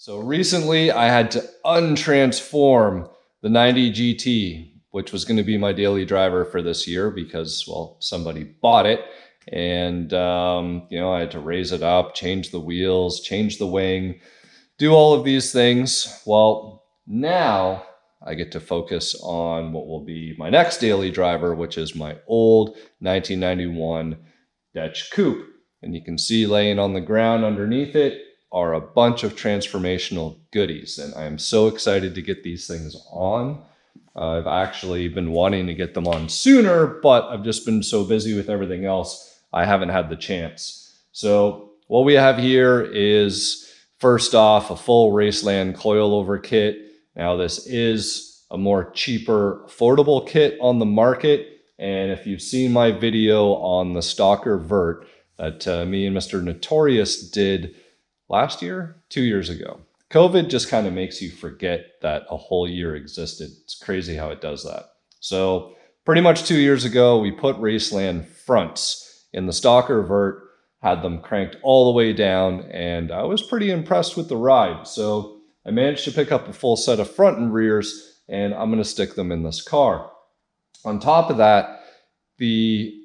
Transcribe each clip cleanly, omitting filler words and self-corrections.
So recently I had to untransform the 90 GT, which was going to be my daily driver for this year because, well, somebody bought it. And, you know, I had to raise it up, change the wheels, change the wing, do all of these things. Well, now I get to focus on what will be my next daily driver, which is my old 1991 DECH Coupe. And you can see laying on the ground underneath it are a bunch of transformational goodies. And I am so excited to get these things on. I've actually been wanting to get them on sooner, but I've just been so busy with everything else, I haven't had the chance. So what we have here is, first off, a full Raceland coilover kit. Now this is a more cheaper, affordable kit on the market. And if you've seen my video on the Stalker Vert that me and Mr. Notorious did last year, 2 years ago. COVID just kind of makes you forget that a whole year existed. It's crazy how it does that. So pretty much 2 years ago, we put Raceland fronts in the Stalker Vert, had them cranked all the way down, and I was pretty impressed with the ride. So I managed to pick up a full set of front and rears, and I'm going to stick them in this car. On top of that, the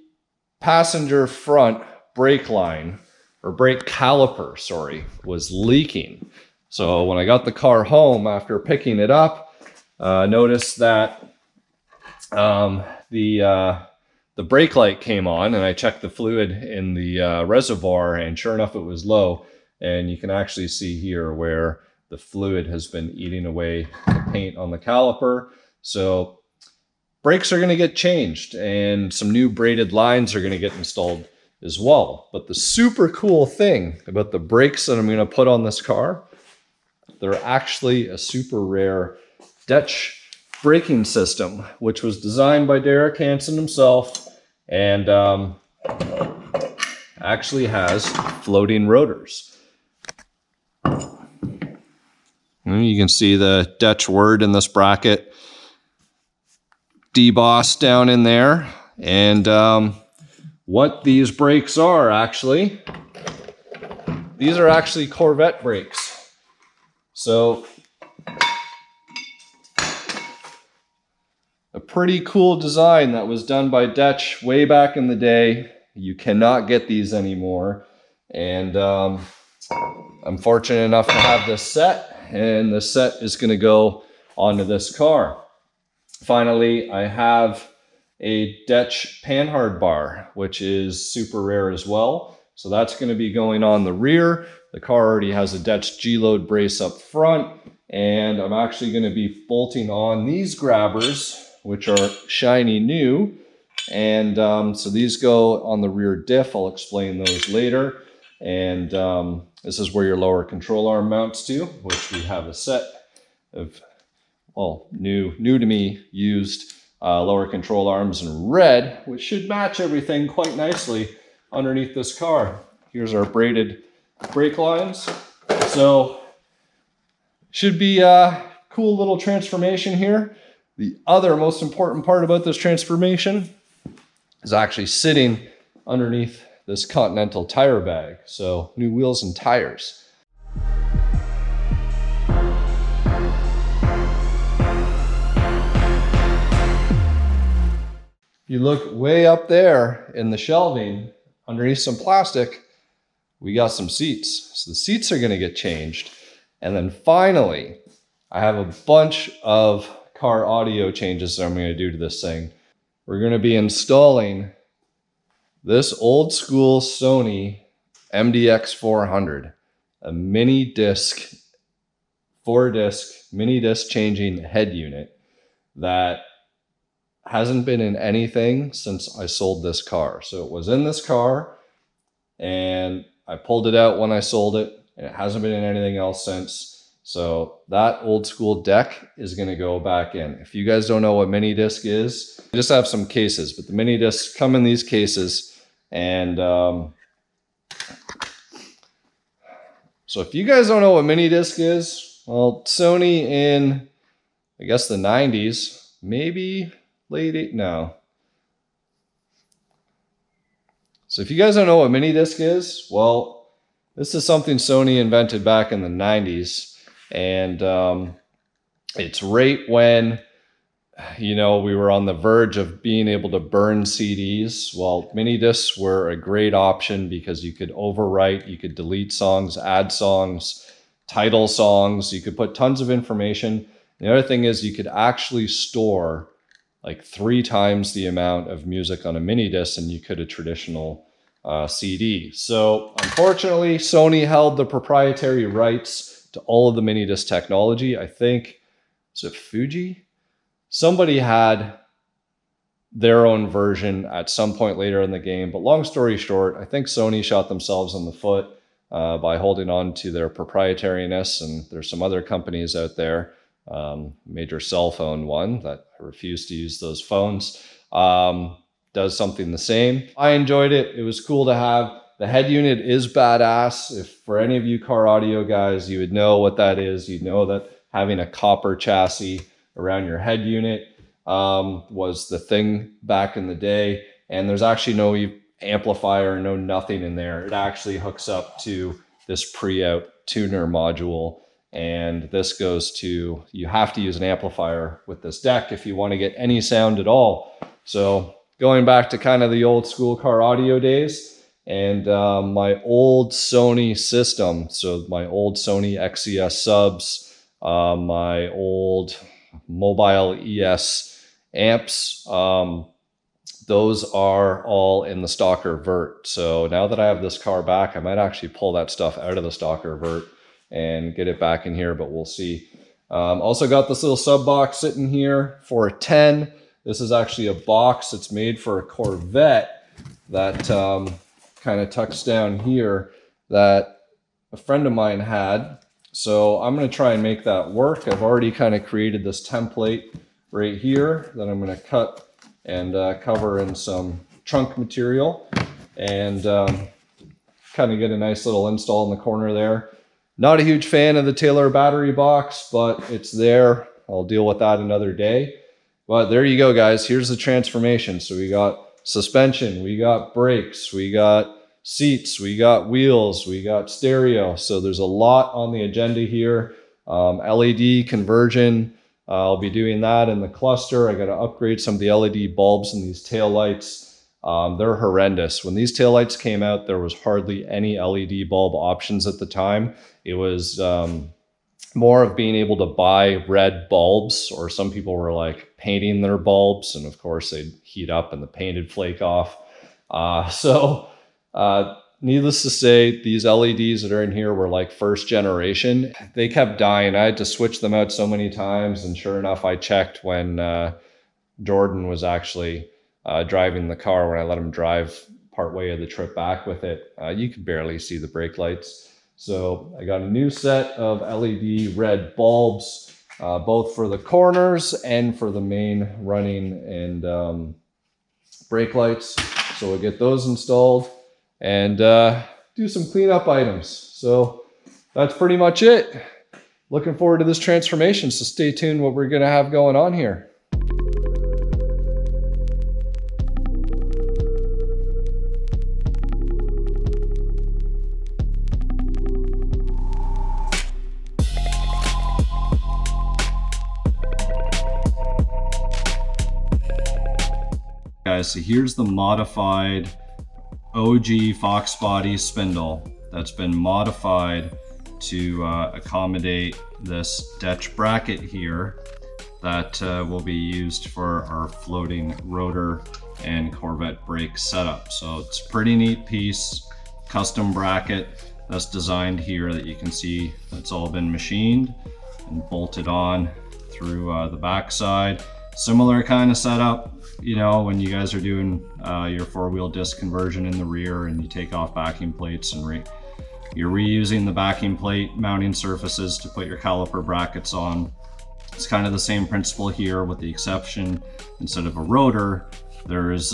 passenger front brake line, or brake caliper, sorry, was leaking. So when I got the car home after picking it up, noticed that the brake light came on, and I checked the fluid in the reservoir, and sure enough, it was low. And you can actually see here where the fluid has been eating away the paint on the caliper. So brakes are going to get changed, and some new braided lines are going to get installed as well. But the super cool thing about the brakes that I'm going to put on this car, they're actually a super rare DECH braking system, which was designed by Derek Hansen himself, and actually has floating rotors. And you can see the DECH word in this bracket, DBOSS down in there, and what these brakes are actually, these are actually Corvette brakes. So a pretty cool design that was done by DECH way back in the day. You cannot get these anymore. And I'm fortunate enough to have this set, and the set is going to go onto this car. Finally, I have a DECH panhard bar, which is super rare as well. So that's going to be going on the rear. The car already has a DECH G-load brace up front, and I'm actually going to be bolting on these grabbers, which are shiny new. And so these go on the rear diff. I'll explain those later. And this is where your lower control arm mounts to, which we have a set of, well, new to me, used lower control arms in red, which should match everything quite nicely underneath this car. Here's our braided brake lines. So should be a cool little transformation here. The other most important part about this transformation is actually sitting underneath this Continental tire bag. So new wheels and tires. You look way up there in the shelving, underneath some plastic, we got some seats. So the seats are going to get changed. And then finally, I have a bunch of car audio changes that I'm going to do to this thing. We're going to be installing this old school Sony MDX400, a mini disc, 4-disc, mini disc changing head unit that hasn't been in anything since I sold this car. So it was in this car, and I pulled it out when I sold it, and it hasn't been in anything else since. So that old school deck is going to go back in. If you guys don't know what mini disc is, I just have some cases, but the mini discs come in these cases. And so if you guys don't know what mini disc is, well, Sony in, I guess, the 90s, maybe late, no. So if you guys don't know what mini disc is, well, this is something Sony invented back in the 90s. And it's right when, you know, we were on the verge of being able to burn CDs. Well, mini discs were a great option because you could overwrite, you could delete songs, add songs, title songs, you could put tons of information. The other thing is you could actually store like 3 times the amount of music on a mini disc than you could a traditional CD. So unfortunately, Sony held the proprietary rights to all of the mini disc technology. I think, is it Fuji? Somebody had their own version at some point later in the game, but long story short, I think Sony shot themselves in the foot by holding on to their proprietariness, and there's some other companies out there, major cell phone one that refused to use those phones, does something the same. I enjoyed it. It was cool to have. The head unit is badass. If for any of you car audio guys, you would know what that is. You'd know that having a copper chassis around your head unit was the thing back in the day. And there's actually no amplifier, no nothing in there. It actually hooks up to this pre-out tuner module. And this goes to, you have to use an amplifier with this deck if you want to get any sound at all. So going back to kind of the old school car audio days, and my old Sony system, so my old Sony XCS subs, my old mobile ES amps, those are all in the Stalker Vert. So now that I have this car back, I might actually pull that stuff out of the Stalker Vert and get it back in here, but we'll see. Also got this little sub box sitting here for a 10. This is actually a box that's made for a Corvette that kind of tucks down here that a friend of mine had. So I'm going to try and make that work. I've already kind of created this template right here that I'm going to cut and cover in some trunk material and kind of get a nice little install in the corner there. Not a huge fan of the Taylor battery box, but it's there. I'll deal with that another day. But there you go, guys. Here's the transformation. So we got suspension, we got brakes, we got seats, we got wheels, we got stereo. So there's a lot on the agenda here. LED conversion, I'll be doing that in the cluster. I got to upgrade some of the LED bulbs in these taillights. They're horrendous. When these taillights came out, there was hardly any LED bulb options at the time. It was more of being able to buy red bulbs, or some people were like painting their bulbs, and of course they'd heat up and the paint would flake off. Needless to say, these LEDs that are in here were like first generation. They kept dying. I had to switch them out so many times, and sure enough, I checked when Jordan was actually driving the car, when I let him drive part way of the trip back with it. You could barely see the brake lights. So I got a new set of LED red bulbs, both for the corners and for the main running and brake lights. So we'll get those installed and do some cleanup items. So that's pretty much it. Looking forward to this transformation, so stay tuned what we're gonna have going on here. Guys, so here's the modified OG foxbody spindle that's been modified to accommodate this DECH bracket here that will be used for our floating rotor and Corvette brake setup. So it's a pretty neat piece, custom bracket that's designed here that you can see it's all been machined and bolted on through the backside. Similar kind of setup, you know, when you guys are doing your 4-wheel disc conversion in the rear and you take off backing plates and you're reusing the backing plate mounting surfaces to put your caliper brackets on. It's kind of the same principle here, with the exception, instead of a rotor, there's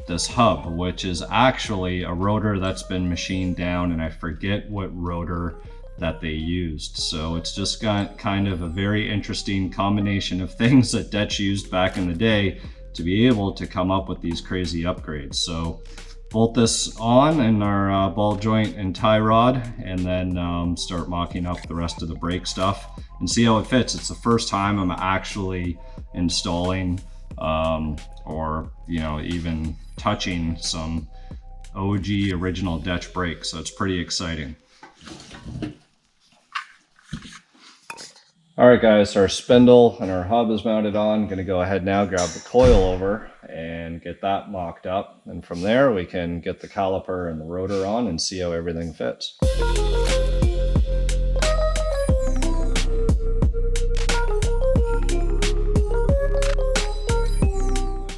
this hub, which is actually a rotor that's been machined down, and I forget what rotor that they used. So it's just got kind of a very interesting combination of things that DECH used back in the day to be able to come up with these crazy upgrades. So bolt this on in our ball joint and tie rod, and then start mocking up the rest of the brake stuff and see how it fits. It's the first time I'm actually installing or even touching some OG original DECH brakes, so it's pretty exciting. All right guys, so our spindle and our hub is mounted on. I'm gonna go ahead now, grab the coilover and get that mocked up. And from there we can get the caliper and the rotor on and see how everything fits.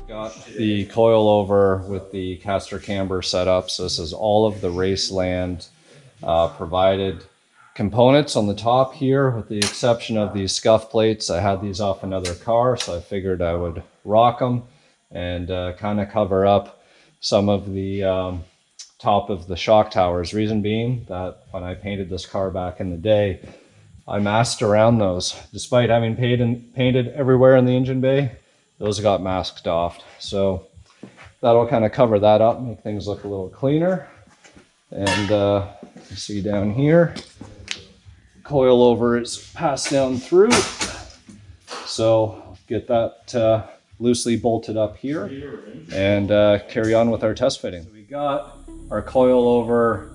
Got the coilover with the caster camber set up. So this is all of the Raceland provided components on the top here, with the exception of these scuff plates. I had these off another car, so I figured I would rock them and kind of cover up some of the top of the shock towers. Reason being that when I painted this car back in the day, I masked around those. Despite having painted everywhere in the engine bay, those got masked off. So that'll kind of cover that up, make things look a little cleaner. And you see down here, coilover is passed down through, so get that loosely bolted up here and carry on with our test fitting. So we got our coilover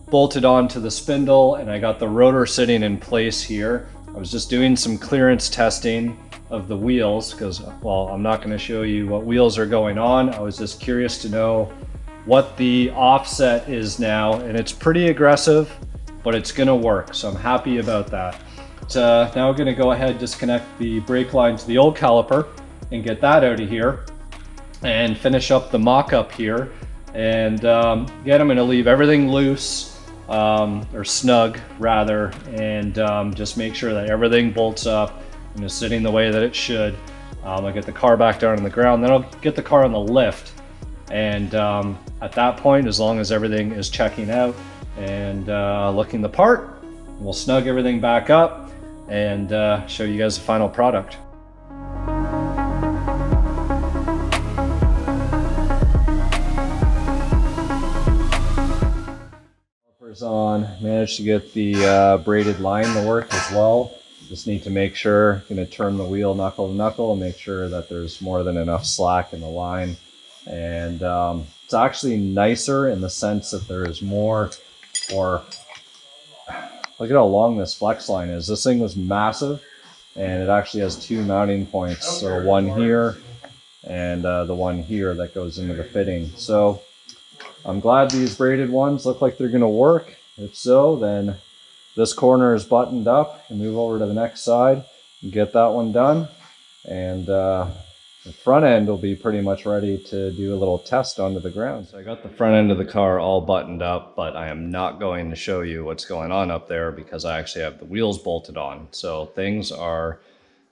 bolted onto the spindle, and I got the rotor sitting in place here. I was just doing some clearance testing of the wheels because, well, I'm not going to show you what wheels are going on. I was just curious to know what the offset is now, and it's pretty aggressive, but it's gonna work, so I'm happy about that. So now we're gonna go ahead, disconnect the brake line to the old caliper and get that out of here and finish up the mock-up here. And again, I'm gonna leave everything loose, or snug rather, and just make sure that everything bolts up and is sitting the way that it should. I'll get the car back down on the ground, then I'll get the car on the lift. And at that point, as long as everything is checking out and looking the part, we'll snug everything back up and show you guys the final product. Calipers on, managed to get the braided line to work as well. Just need to make sure, gonna turn the wheel knuckle to knuckle and make sure that there's more than enough slack in the line. And it's actually nicer in the sense that there is more, or look at how long this flex line is. This thing was massive, and it actually has two mounting points. So one here and the one here that goes into the fitting. So I'm glad these braided ones look like they're gonna work. If so, then this corner is buttoned up and move over to the next side and get that one done. And the front end will be pretty much ready to do a little test onto the ground. So I got the front end of the car all buttoned up, but I am not going to show you what's going on up there because I actually have the wheels bolted on. So things are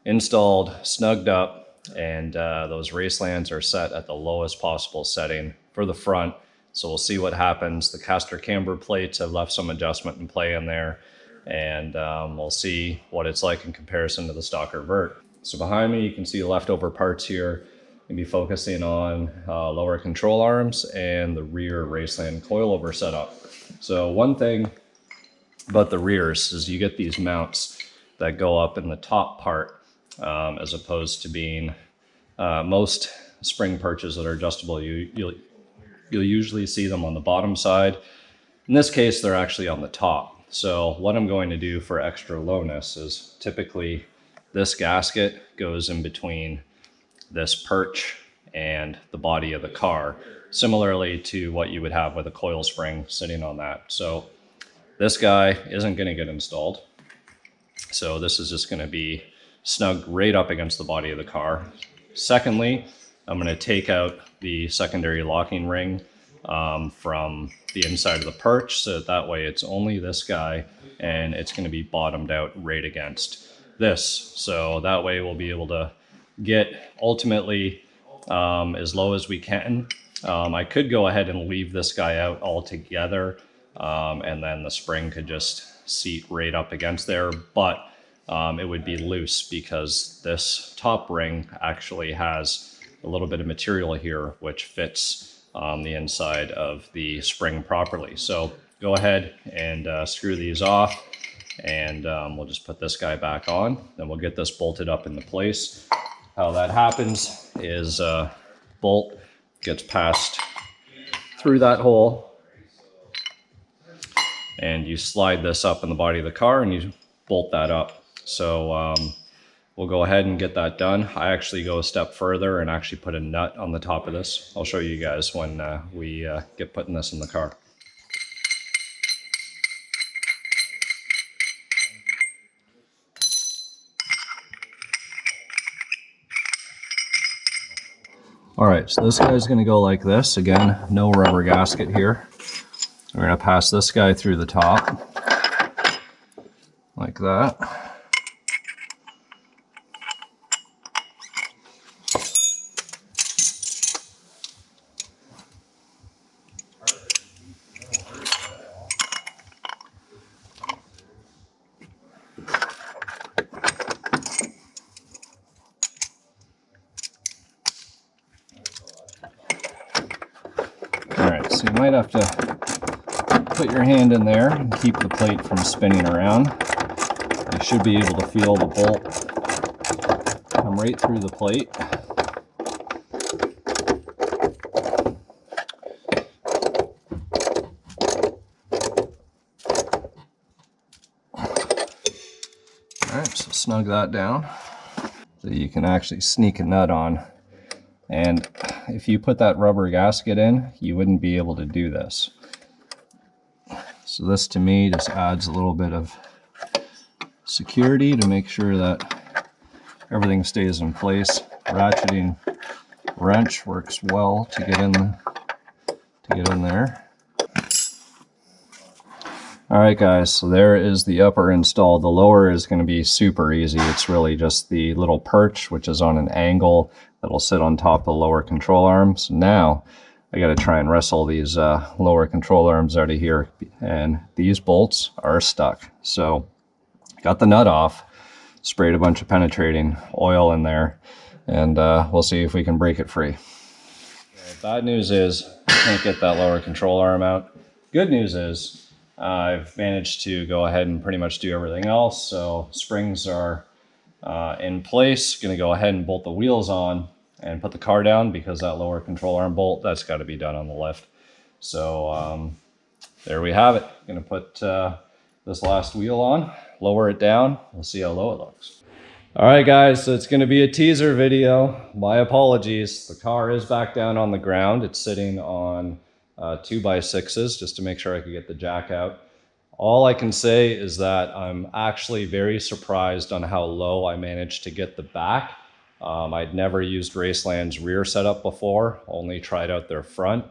installed, snugged up, and those Racelands are set at the lowest possible setting for the front. So we'll see what happens. The caster camber plates have left some adjustment in play in there, and we'll see what it's like in comparison to the stocker vert. So behind me, you can see leftover parts here. I'll be focusing on lower control arms and the rear Raceland coilover setup. So one thing about the rears is you get these mounts that go up in the top part, as opposed to being most spring perches that are adjustable. You'll usually see them on the bottom side. In this case, they're actually on the top. So what I'm going to do for extra lowness is typically this gasket goes in between this perch and the body of the car, similarly to what you would have with a coil spring sitting on that. So this guy isn't going to get installed. So this is just going to be snug right up against the body of the car. Secondly, I'm going to take out the secondary locking ring from the inside of the perch, so that way it's only this guy and it's going to be bottomed out right against this. So that way we'll be able to get ultimately as low as we can. I could go ahead and leave this guy out altogether, and then the spring could just seat right up against there, but it would be loose because this top ring actually has a little bit of material here which fits on the inside of the spring properly. So go ahead and screw these off, and we'll just put this guy back on. Then we'll get this bolted up into place. How that happens is bolt gets passed through that hole, and you slide this up in the body of the car and you bolt that up. So we'll go ahead and get that done. I actually go a step further and actually put a nut on the top of this. I'll show you guys when we get putting this in the car. All right, so this guy's gonna go like this. Again, no rubber gasket here. We're gonna pass this guy through the top, like that. So you might have to put your hand in there and keep the plate from spinning around. You should be able to feel the bolt come right through the plate. All right, so snug that down so you can actually sneak a nut on. And if you put that rubber gasket in, you wouldn't be able to do this. So this to me just adds a little bit of security to make sure that everything stays in place. Ratcheting wrench works well to get in there. All right guys, so there is the upper install. The lower is going to be super easy. It's really just the little perch, which is on an angle that'll sit on top of the lower control arms. Now I got to try and wrestle these lower control arms out of here, and these bolts are stuck. So got the nut off, sprayed a bunch of penetrating oil in there, and we'll see if we can break it free. Bad news is I can't get that lower control arm out. Good news is I've managed to go ahead and pretty much do everything else. So springs are in place. Gonna go ahead and bolt the wheels on and put the car down, because that lower control arm bolt, that's got to be done on the lift. So there we have it. Gonna put this last wheel on, lower it down. We'll see how low it looks. All right guys, so it's gonna be a teaser video. My apologies. The car is back down on the ground. It's sitting on 2x6s just to make sure I could get the jack out. All I can say is that I'm actually very surprised on how low I managed to get the back. I'd never used Raceland's rear setup before, only tried out their front.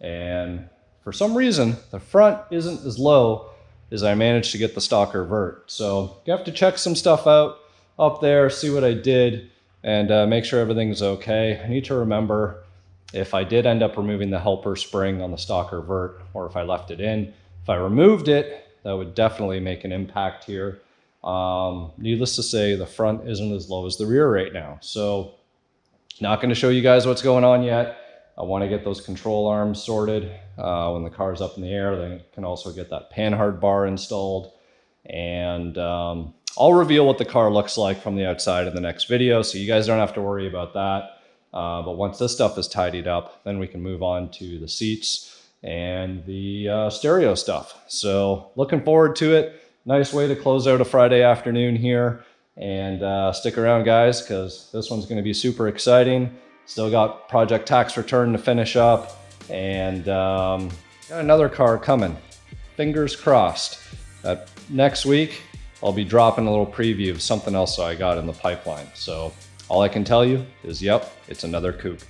And for some reason, the front isn't as low as I managed to get the stalker vert. So you have to check some stuff out up there, see what I did, and make sure everything's okay. I need to remember, if I did end up removing the helper spring on the stalker vert, or if I left it in, if I removed it, that would definitely make an impact here. Needless to say, the front isn't as low as the rear right now. So not going to show you guys what's going on yet. I want to get those control arms sorted. When the car's up in the air, then I can also get that panhard bar installed. And I'll reveal what the car looks like from the outside in the next video, so you guys don't have to worry about that. But once this stuff is tidied up, then we can move on to the seats and the stereo stuff. So looking forward to it. Nice way to close out a Friday afternoon here. And stick around guys, because this one's going to be super exciting. Still got project tax return to finish up, and got another car coming. Fingers crossed that next week I'll be dropping a little preview of something else I got in the pipeline. So all I can tell you is, yep, it's another coupe.